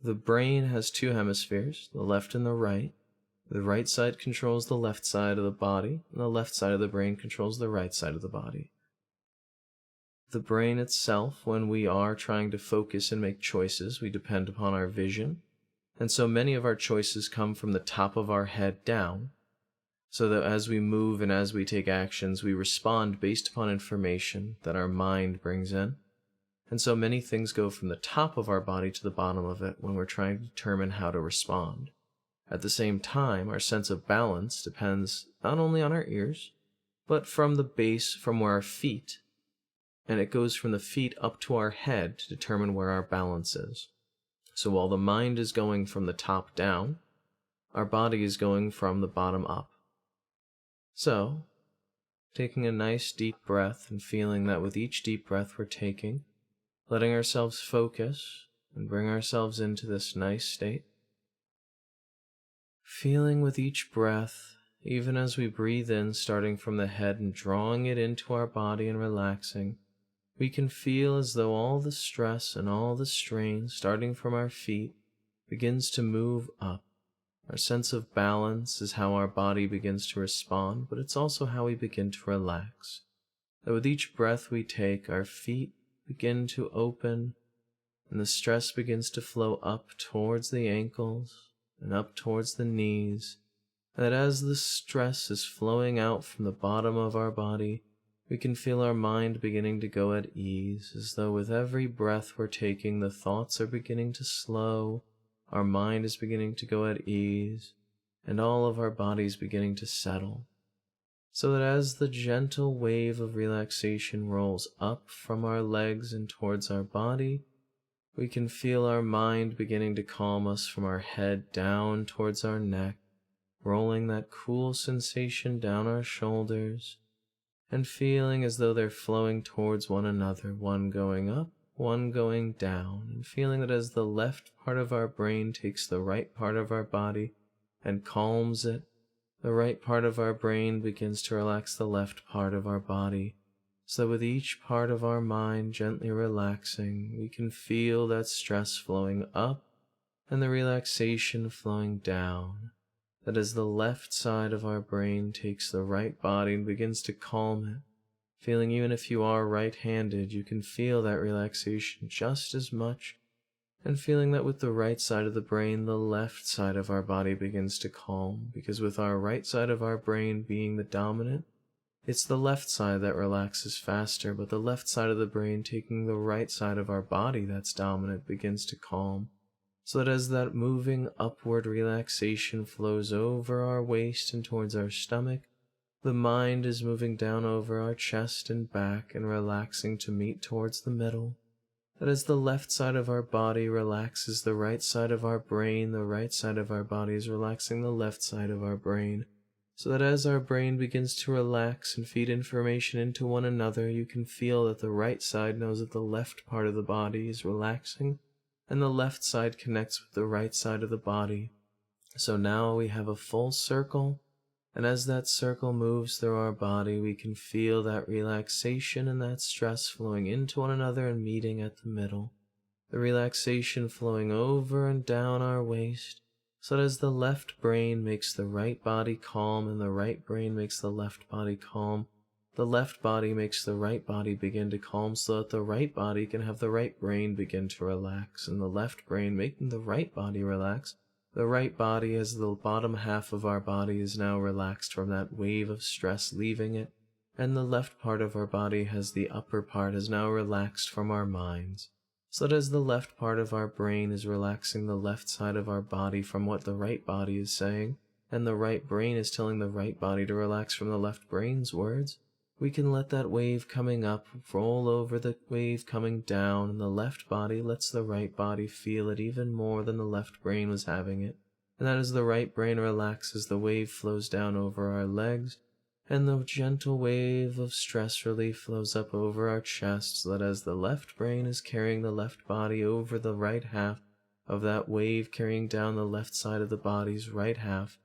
The brain has two hemispheres, the left and the right. The right side controls the left side of the body, and the left side of the brain controls the right side of the body. The brain itself, when we are trying to focus and make choices, we depend upon our vision, and so many of our choices come from the top of our head down, so that as we move and as we take actions, we respond based upon information that our mind brings in. And so many things go from the top of our body to the bottom of it when we're trying to determine how to respond. At the same time, our sense of balance depends not only on our ears, but from the base from where our feet, and it goes from the feet up to our head to determine where our balance is. So while the mind is going from the top down, our body is going from the bottom up. So, taking a nice deep breath and feeling that with each deep breath we're taking, letting ourselves focus and bring ourselves into this nice state. Feeling with each breath, even as we breathe in, starting from the head and drawing it into our body and relaxing, we can feel as though all the stress and all the strain, starting from our feet, begins to move up. Our sense of balance is how our body begins to respond, but it's also how we begin to relax. That with each breath we take, our feet begin to open, and the stress begins to flow up towards the ankles and up towards the knees, and that as the stress is flowing out from the bottom of our body, we can feel our mind beginning to go at ease, as though with every breath we're taking, the thoughts are beginning to slow, our mind is beginning to go at ease, and all of our bodies beginning to settle. So that as the gentle wave of relaxation rolls up from our legs and towards our body, we can feel our mind beginning to calm us from our head down towards our neck, rolling that cool sensation down our shoulders, and feeling as though they're flowing towards one another, one going up, one going down, and feeling that as the left part of our brain takes the right part of our body and calms it, the right part of our brain begins to relax the left part of our body, so that with each part of our mind gently relaxing, we can feel that stress flowing up and the relaxation flowing down. That as the left side of our brain takes the right body and begins to calm it, feeling even if you are right-handed, you can feel that relaxation just as much, and feeling that with the right side of the brain, the left side of our body begins to calm, because with our right side of our brain being the dominant, it's the left side that relaxes faster, but the left side of the brain taking the right side of our body that's dominant begins to calm, so that as that moving upward relaxation flows over our waist and towards our stomach, the mind is moving down over our chest and back and relaxing to meet towards the middle. That as the left side of our body relaxes the right side of our brain, the right side of our body is relaxing the left side of our brain, so that as our brain begins to relax and feed information into one another, you can feel that the right side knows that the left part of the body is relaxing, and the left side connects with the right side of the body. So now we have a full circle, and as that circle moves through our body, we can feel that relaxation and that stress flowing into one another and meeting at the middle. The relaxation flowing over and down our waist, so that as the left brain makes the right body calm and the right brain makes the left body calm, the left body makes the right body begin to calm, so that the right body can have the right brain begin to relax, and the left brain making the right body relax. The right body, as the bottom half of our body is now relaxed from that wave of stress leaving it, and the left part of our body has the upper part is now relaxed from our minds, so that as the left part of our brain is relaxing the left side of our body from what the right body is saying, and the right brain is telling the right body to relax from the left brain's words, we can let that wave coming up roll over the wave coming down, and the left body lets the right body feel it even more than the left brain was having it. And that as the right brain relaxes, the wave flows down over our legs, and the gentle wave of stress relief flows up over our chest, so that as the left brain is carrying the left body over the right half of that wave carrying down the left side of the body's right half,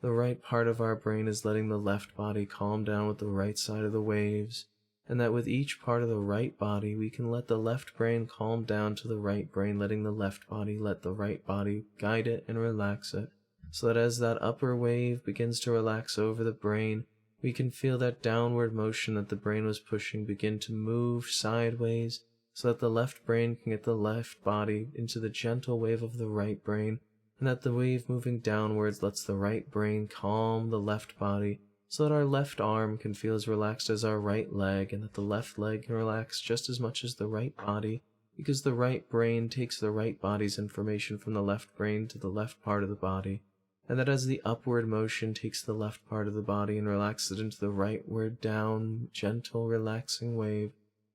the right part of our brain is letting the left body calm down with the right side of the waves, and that with each part of the right body, we can let the left brain calm down to the right brain, letting the left body let the right body guide it and relax it, so that as that upper wave begins to relax over the brain, we can feel that downward motion that the brain was pushing begin to move sideways, so that the left brain can get the left body into the gentle wave of the right brain, and that the wave moving downwards lets the right brain calm the left body, so that our left arm can feel as relaxed as our right leg, and that the left leg can relax just as much as the right body, because the right brain takes the right body's information from the left brain to the left part of the body, and that as the upward motion takes the left part of the body and relaxes it into the rightward down, gentle, relaxing wave,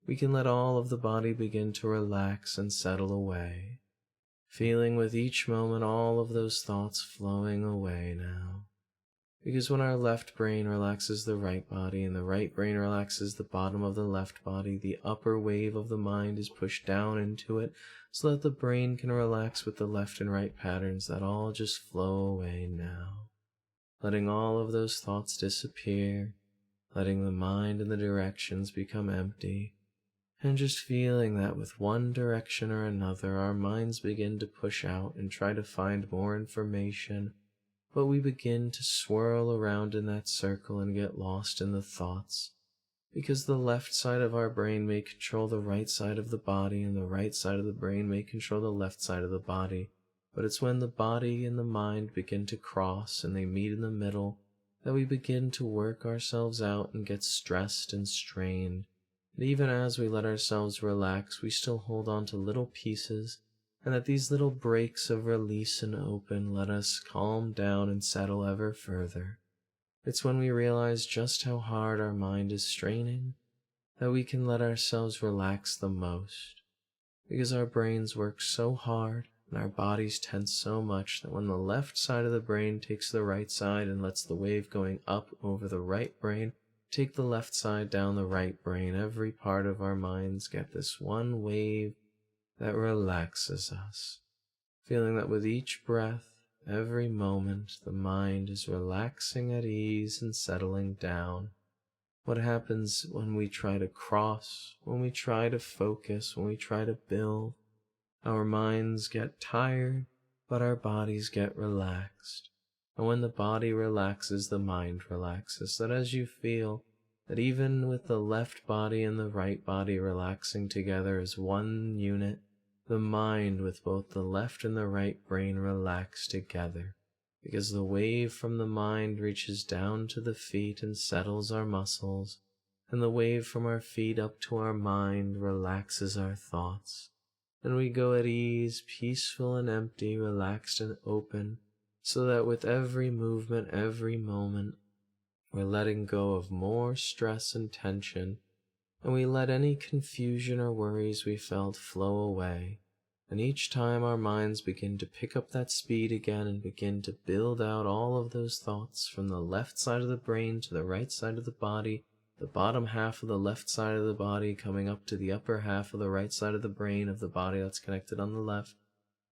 we can let all of the body begin to relax and settle away, feeling with each moment all of those thoughts flowing away now. Because when our left brain relaxes the right body and the right brain relaxes the bottom of the left body, the upper wave of the mind is pushed down into it so that the brain can relax with the left and right patterns that all just flow away now, letting all of those thoughts disappear, letting the mind and the directions become empty, and just feeling that with one direction or another our minds begin to push out and try to find more information, but we begin to swirl around in that circle and get lost in the thoughts, because the left side of our brain may control the right side of the body, and the right side of the brain may control the left side of the body, but it's when the body and the mind begin to cross and they meet in the middle that we begin to work ourselves out and get stressed and strained. And even as we let ourselves relax, we still hold on to little pieces, and that these little breaks of release and open let us calm down and settle ever further. It's when we realize just how hard our mind is straining that we can let ourselves relax the most, because our brains work so hard and our bodies tense so much that when the left side of the brain takes the right side and lets the wave going up over the right brain take the left side down the right brain, every part of our minds get this one wave that relaxes us, feeling that with each breath, every moment, the mind is relaxing at ease and settling down. What happens when we try to cross, when we try to focus, when we try to build? Our minds get tired, but our bodies get relaxed. And when the body relaxes, the mind relaxes. That as you feel that even with the left body and the right body relaxing together as one unit, the mind with both the left and the right brain relax together, because the wave from the mind reaches down to the feet and settles our muscles, and the wave from our feet up to our mind relaxes our thoughts, and we go at ease, peaceful and empty, relaxed and open, so that with every movement, every moment, we're letting go of more stress and tension, and we let any confusion or worries we felt flow away. And each time our minds begin to pick up that speed again and begin to build out all of those thoughts from the left side of the brain to the right side of the body, the bottom half of the left side of the body coming up to the upper half of the right side of the brain of the body that's connected on the left.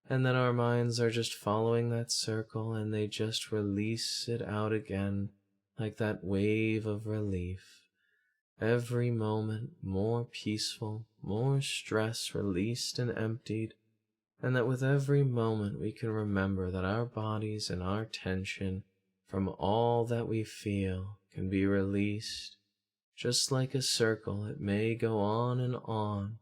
And then our minds are just following that circle and they just release it out again like that wave of relief. Every moment more peaceful, more stress released and emptied, and that with every moment we can remember that our bodies and our tension from all that we feel can be released. Just like a circle, it may go on and on,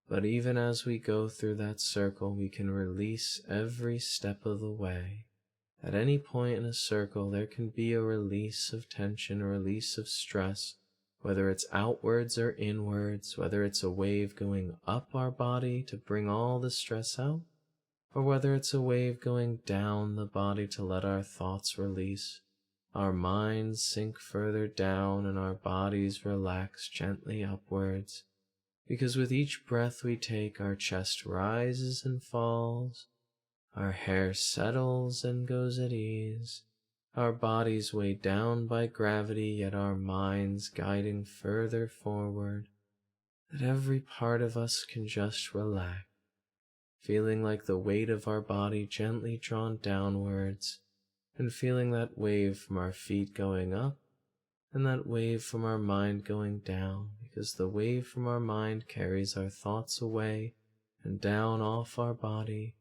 but even as we go through that circle, we can release every step of the way. At any point in a circle, there can be a release of tension, a release of stress, whether it's outwards or inwards, whether it's a wave going up our body to bring all the stress out, or whether it's a wave going down the body to let our thoughts release, our minds sink further down, and our bodies relax gently upwards. Because with each breath we take, our chest rises and falls, our hair settles and goes at ease, our bodies weighed down by gravity, yet our minds guiding further forward, that every part of us can just relax, feeling like the weight of our body gently drawn downwards, and feeling that wave from our feet going up, and that wave from our mind going down, as the wave from our mind carries our thoughts away and down off our body.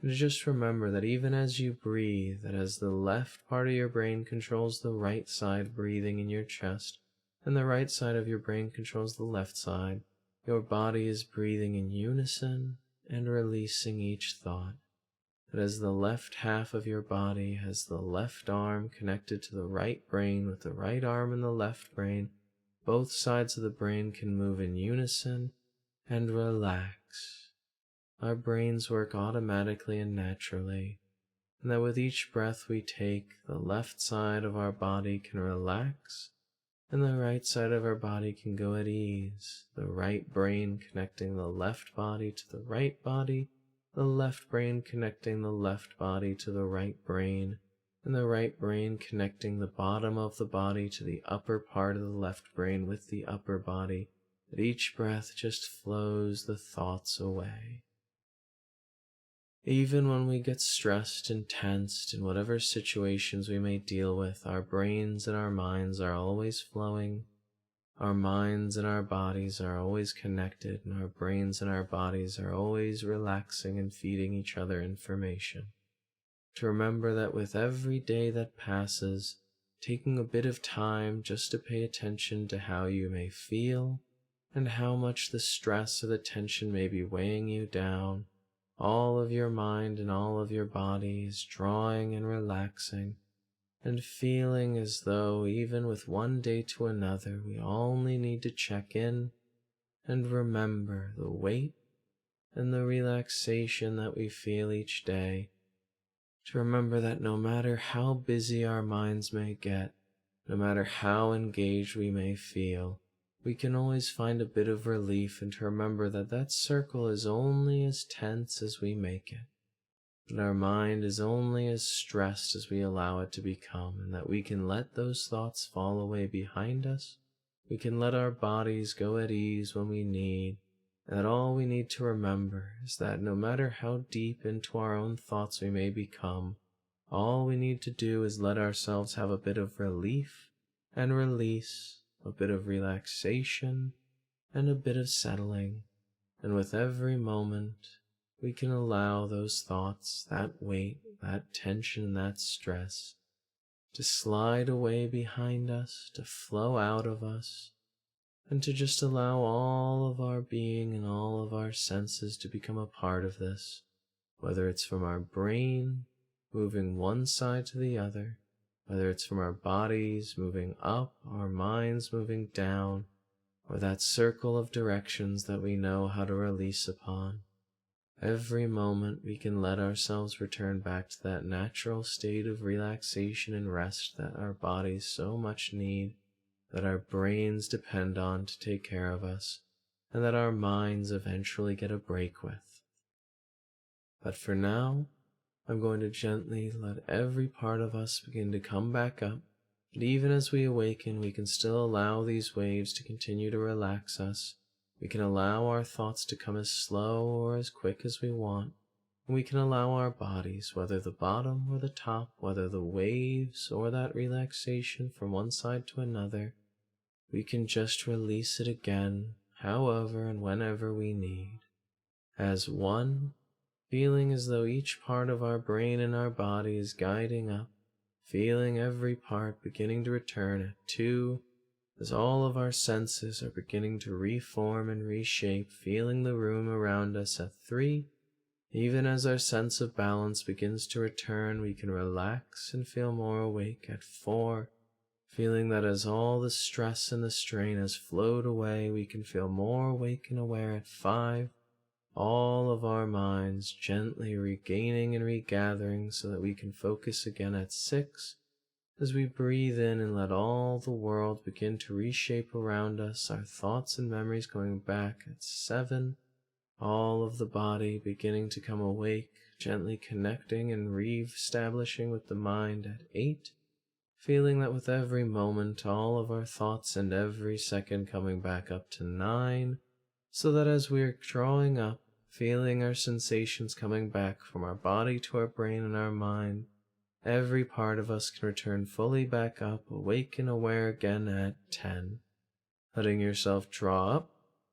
And just remember that even as you breathe, that as the left part of your brain controls the right side breathing in your chest, and the right side of your brain controls the left side, your body is breathing in unison and releasing each thought. That as the left half of your body has the left arm connected to the right brain with the right arm in the left brain, both sides of the brain can move in unison and relax. Our brains work automatically and naturally, and that with each breath we take, the left side of our body can relax, and the right side of our body can go at ease, the right brain connecting the left body to the right body, the left brain connecting the left body to the right brain, and the right brain connecting the bottom of the body to the upper part of the left brain with the upper body. That each breath just flows the thoughts away. Even when we get stressed and tensed in whatever situations we may deal with, our brains and our minds are always flowing. Our minds and our bodies are always connected, and our brains and our bodies are always relaxing and feeding each other information. To remember that with every day that passes, taking a bit of time just to pay attention to how you may feel and how much the stress or the tension may be weighing you down, all of your mind and all of your body is drawing and relaxing, and feeling as though even with one day to another, we only need to check in and remember the weight and the relaxation that we feel each day. To remember that no matter how busy our minds may get, no matter how engaged we may feel, we can always find a bit of relief, and to remember that that circle is only as tense as we make it. That our mind is only as stressed as we allow it to become, and that we can let those thoughts fall away behind us. We can let our bodies go at ease when we need, and that all we need to remember is that no matter how deep into our own thoughts we may become, all we need to do is let ourselves have a bit of relief and release, a bit of relaxation and a bit of settling, and with every moment, we can allow those thoughts, that weight, that tension, that stress to slide away behind us, to flow out of us, and to just allow all of our being and all of our senses to become a part of this, whether it's from our brain moving one side to the other, whether it's from our bodies moving up, our minds moving down, or that circle of directions that we know how to release upon. Every moment we can let ourselves return back to that natural state of relaxation and rest that our bodies so much need, that our brains depend on to take care of us, and that our minds eventually get a break with. But for now, I'm going to gently let every part of us begin to come back up, and even as we awaken, we can still allow these waves to continue to relax us. We can allow our thoughts to come as slow or as quick as we want, and we can allow our bodies, whether the bottom or the top, whether the waves or that relaxation from one side to another, we can just release it again, however and whenever we need, as one, feeling as though each part of our brain and our body is guiding up, feeling every part beginning to return at 2, as all of our senses are beginning to reform and reshape, feeling the room around us at 3. Even as our sense of balance begins to return, we can relax and feel more awake at 4, feeling that as all the stress and the strain has flowed away, we can feel more awake and aware at 5, all of our minds gently regaining and regathering so that we can focus again at 6, as we breathe in and let all the world begin to reshape around us, our thoughts and memories going back at 7, all of the body beginning to come awake, gently connecting and re-establishing with the mind at 8, feeling that with every moment, all of our thoughts and every second coming back up to 9, so that as we're drawing up, feeling our sensations coming back from our body to our brain and our mind, every part of us can return fully back up, awake and aware again at 10. letting yourself draw up,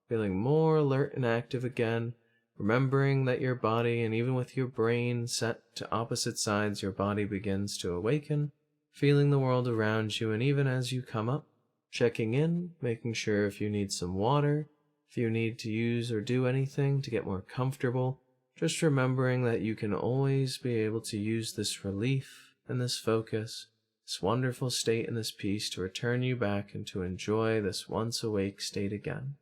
feeling more alert and active again, remembering that your body, and even with your brain set to opposite sides, your body begins to awaken, feeling the world around you, and even as you come up, checking in, making sure if you need some water, if you need to use or do anything to get more comfortable, just remembering that you can always be able to use this relief and this focus, this wonderful state and this peace to return you back and to enjoy this once awake state again.